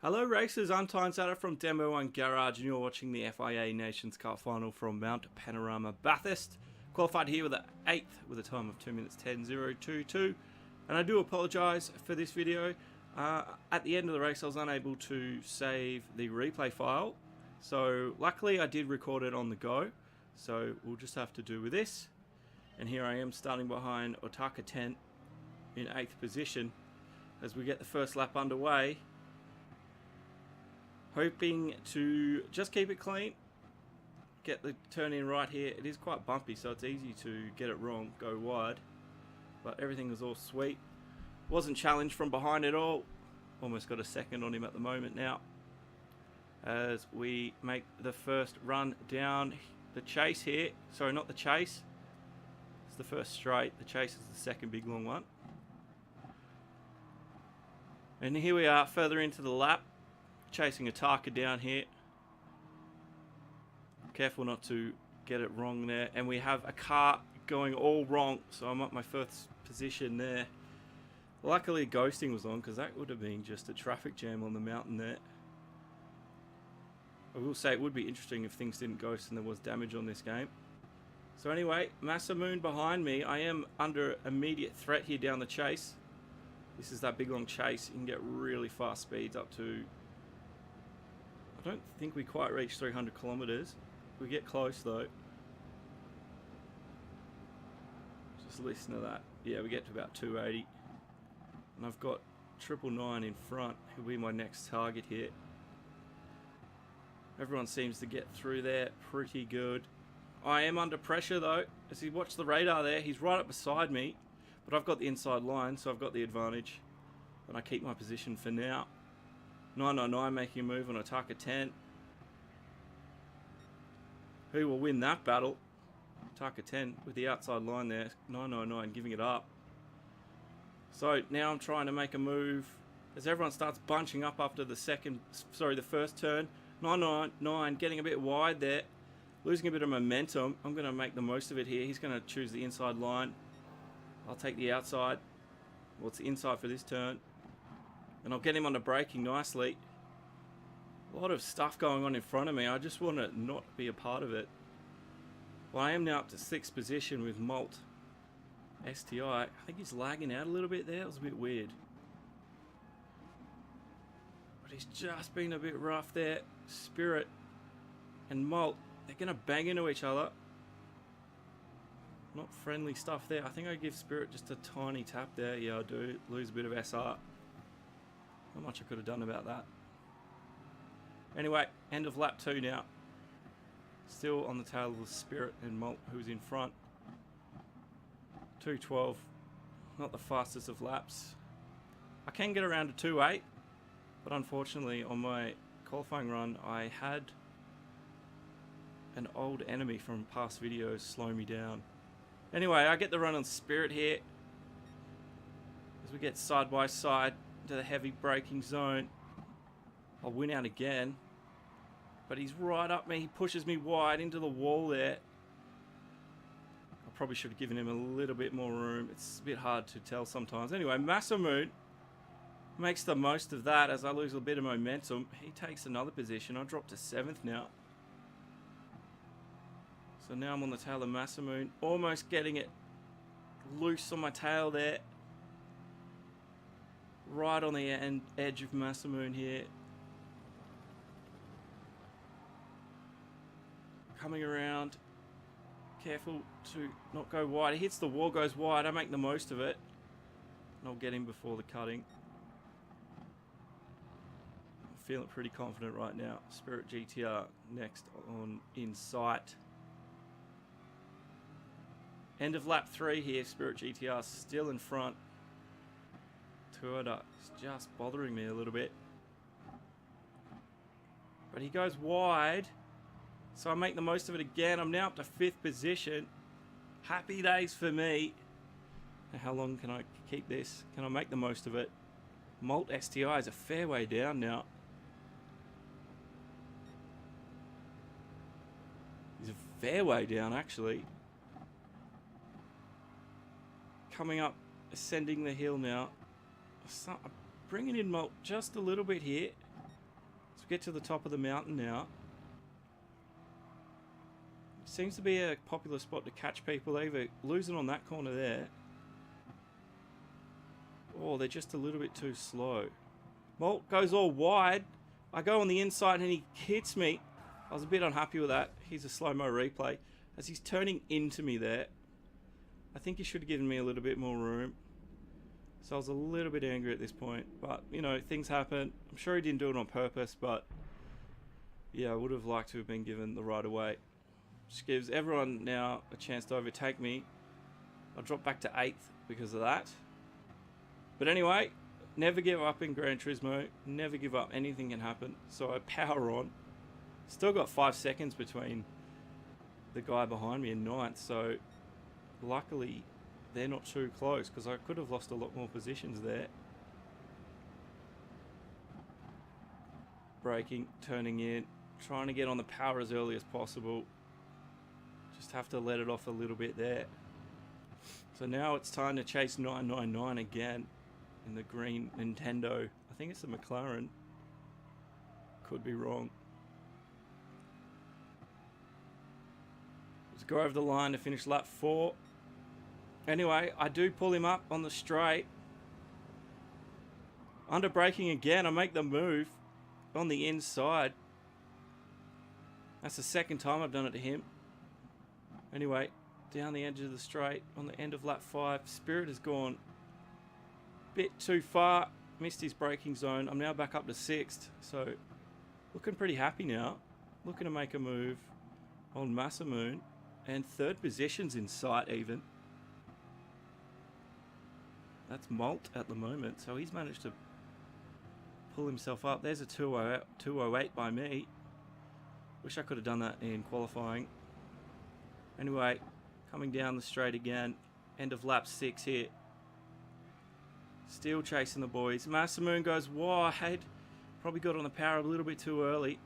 Hello racers, I'm Tynesata from Demo 1 Garage and you're watching the FIA Nations Cup final from Mount Panorama, Bathurst. Qualified here with an 8th with a time of 2 minutes 10.022. And I do apologise for this video. At the end of the race I was unable to save the replay file. So luckily I did record it on the go. So we'll just have to do with this. And here I am starting behind Otaka 10 in 8th position as we get the first lap underway. Hoping to just keep it clean, get the turn in right here. It is quite bumpy, so it's easy to get it wrong, go wide. But everything was all sweet. Wasn't challenged from behind at all. Almost got a second on him at the moment now. As we make the first run down the chase here. Sorry, not the chase. It's the first straight. The chase is the second big long one. And here we are further into the lap. Chasing Otaka down here. Careful not to get it wrong there. And we have a car going all wrong. So I'm at my first position there. Luckily ghosting was on because that would have been just a traffic jam on the mountain there. I will say it would be interesting if things didn't ghost and there was damage on this game. So anyway, Masamoon behind me. I am under immediate threat here down the chase. This is that big long chase. You can get really fast speeds up to... I don't think we quite reach 300 kilometers. We get close though. Just listen to that. Yeah, we get to about 280. And I've got 999 in front. He'll be my next target here. Everyone seems to get through there pretty good. I am under pressure though. As you watch the radar there, he's right up beside me. But I've got the inside line, so I've got the advantage. And I keep my position for now. 999 making a move on Otaka 10. Who will win that battle? Otaka 10 with the outside line there. 999 giving it up. So now I'm trying to make a move as everyone starts bunching up after the first turn. 999 getting a bit wide there. Losing a bit of momentum. I'm going to make the most of it here. He's going to choose the inside line. I'll take the outside. Well, it's the inside for this turn. And I'll get him on the braking nicely. A lot of stuff going on in front of me. I just want to not be a part of it. Well, I am now up to 6th position with Molt STI. I think he's lagging out a little bit there. It was a bit weird. But he's just been a bit rough there. Spirit and Molt, they're going to bang into each other. Not friendly stuff there. I think I give Spirit just a tiny tap there. Yeah, I do. Lose a bit of SR. Not much I could have done about that. Anyway, end of lap 2 now. Still on the tail of the Spirit and Molt, who's in front. 2:12. Not the fastest of laps. I can get around to 2:8, but unfortunately on my qualifying run I had an old enemy from past videos slow me down. Anyway, I get the run on Spirit here as we get side by side into the heavy braking zone. I'll win out again, but he's right up me. He pushes me wide into the wall there. I probably should have given him a little bit more room. It's a bit hard to tell sometimes. Anyway, Masamoon makes the most of that as I lose a bit of momentum. He takes another position. I drop to 7th now. So now I'm on the tail of Masamoon, almost getting it loose on my tail there. Right on the edge of Masamoon here. Coming around. Careful to not go wide. He hits the wall, goes wide. I make the most of it. And I'll get him before the cutting. I'm feeling pretty confident right now. Spirit GTR next on in sight. End of lap 3 here. Spirit GTR still in front. Toyota is just bothering me a little bit. But he goes wide. So I make the most of it again. I'm now up to 5th position. Happy days for me. Now how long can I keep this? Can I make the most of it? Molt STI is a fair way down now. He's a fair way down actually. Coming up, ascending the hill now. I'm bringing in Molt just a little bit here. get to the top of the mountain now. Seems to be a popular spot to catch people, either losing on that corner there. Oh, they're just a little bit too slow. Molt goes all wide. I go on the inside and he hits me. I was a bit unhappy with that. Here's a slow-mo replay. As he's turning into me there, I think he should have given me a little bit more room. So I was a little bit angry at this point. But, you know, things happen. I'm sure he didn't do it on purpose, but yeah, I would have liked to have been given the right of way. Which gives everyone now a chance to overtake me. I'll drop back to 8th because of that. But anyway, never give up in Gran Turismo. Never give up. Anything can happen. So I power on. Still got 5 seconds between the guy behind me and 9th. So luckily they're not too close, because I could have lost a lot more positions there. Braking, turning in, trying to get on the power as early as possible. Just have to let it off a little bit there. So now it's time to chase 999 again in the green Nintendo. I think it's a McLaren. Could be wrong. Let's go over the line to finish lap 4. Anyway, I do pull him up on the straight. Under braking again, I make the move on the inside. That's the second time I've done it to him. Anyway, down the edge of the straight on the end of lap 5. Spirit has gone a bit too far. Missed his braking zone. I'm now back up to 6th. So looking pretty happy now. Looking to make a move on Masamoon. And 3rd position's in sight even. That's Molt at the moment. So he's managed to pull himself up. There's a 208 by me. Wish I could have done that in qualifying. Anyway, coming down the straight again. End of lap 6 here. Still chasing the boys. Masamoon goes wide. Probably got on the power a little bit too early.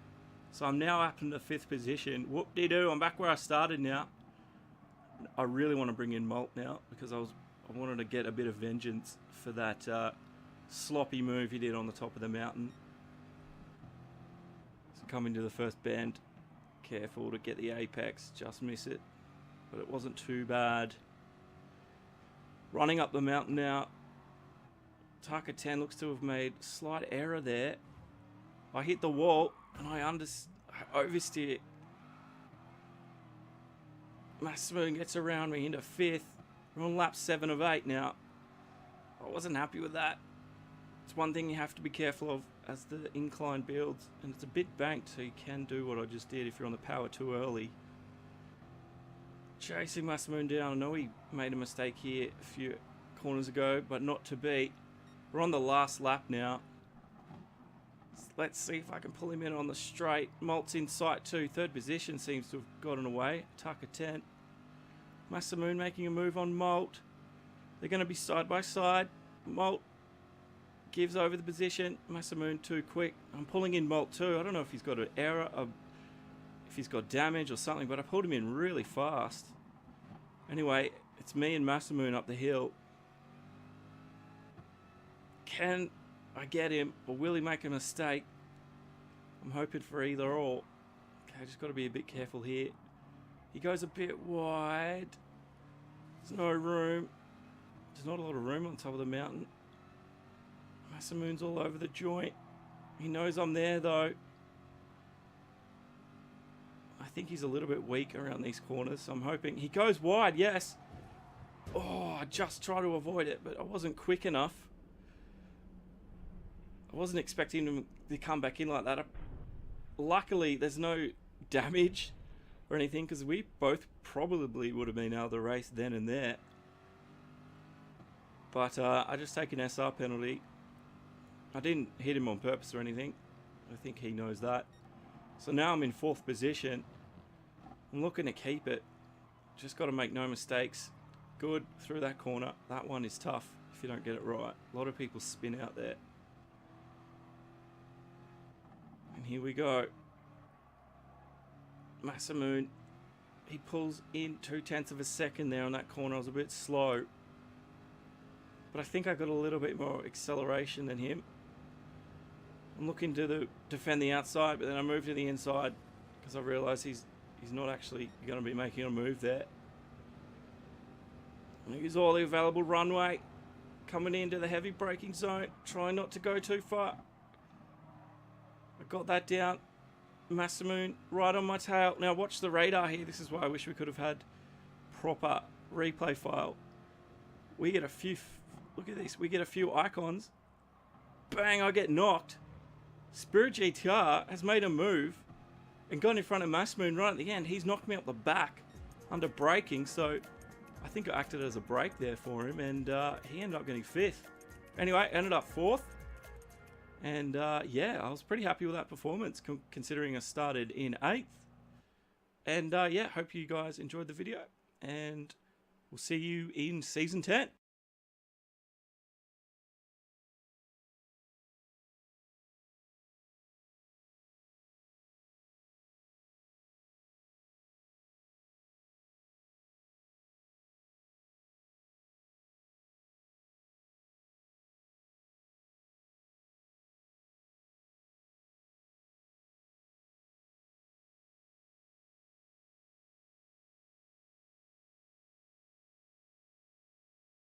So I'm now up in the 5th position. Whoop-de-doo, I'm back where I started now. I really want to bring in Molt now, because I wanted to get a bit of vengeance for that sloppy move he did on the top of the mountain. So coming to the first bend. Careful to get the apex, just miss it. But it wasn't too bad. Running up the mountain now. Taka 10 looks to have made a slight error there. I hit the wall and I oversteer. Masamoon gets around me into 5th. We're on lap 7 of 8 now. I wasn't happy with that. It's one thing you have to be careful of as the incline builds, and it's a bit banked, so you can do what I just did if you're on the power too early. Chasing Masamoon down. I know he made a mistake here a few corners ago, but not to be. We're on the last lap now. Let's see if I can pull him in on the straight. Molt's in sight too. 3rd position seems to have gotten away. Taka 10. Masamoon making a move on Molt. They're going to be side by side. Molt gives over the position. Masamoon too quick. I'm pulling in Molt too. I don't know if he's got an error, or if he's got damage or something, but I pulled him in really fast. Anyway, it's me and Masamoon up the hill. Can I get him, or will he make a mistake? I'm hoping for either or. Okay, just got to be a bit careful here. He goes a bit wide. There's no room. There's not a lot of room on top of the mountain. Masamoon's all over the joint. He knows I'm there though. I think he's a little bit weak around these corners, so I'm hoping. He goes wide, yes. Oh, I just tried to avoid it, but I wasn't quick enough. I wasn't expecting him to come back in like that. Luckily, there's no damage or anything, because we both probably would have been able to race then and there. But I just take an SR penalty. I didn't hit him on purpose or anything. I think he knows that. So now I'm in 4th position. I'm looking to keep it. Just got to make no mistakes. Good through that corner. That one is tough if you don't get it right. A lot of people spin out there. And here we go. Masamoon. He pulls in 0.2 of a second there on that corner. I was a bit slow. But I think I got a little bit more acceleration than him. I'm looking to defend the outside, but then I move to the inside because I realise he's not actually going to be making a move there. I use all the available runway, coming into the heavy braking zone, trying not to go too far. I got that down. Masamoon right on my tail. Now watch the radar here. This is why I wish we could have had proper replay file. We get a few, look at this, we get a few icons. Bang, I get knocked. Spirit GTR has made a move and gone in front of Masamoon right at the end. He's knocked me up the back under braking, so I think I acted as a brake there for him, and he ended up getting 5th. Anyway, ended up 4th. And yeah, I was pretty happy with that performance considering I started in 8th. And yeah, hope you guys enjoyed the video, and we'll see you in Season 10.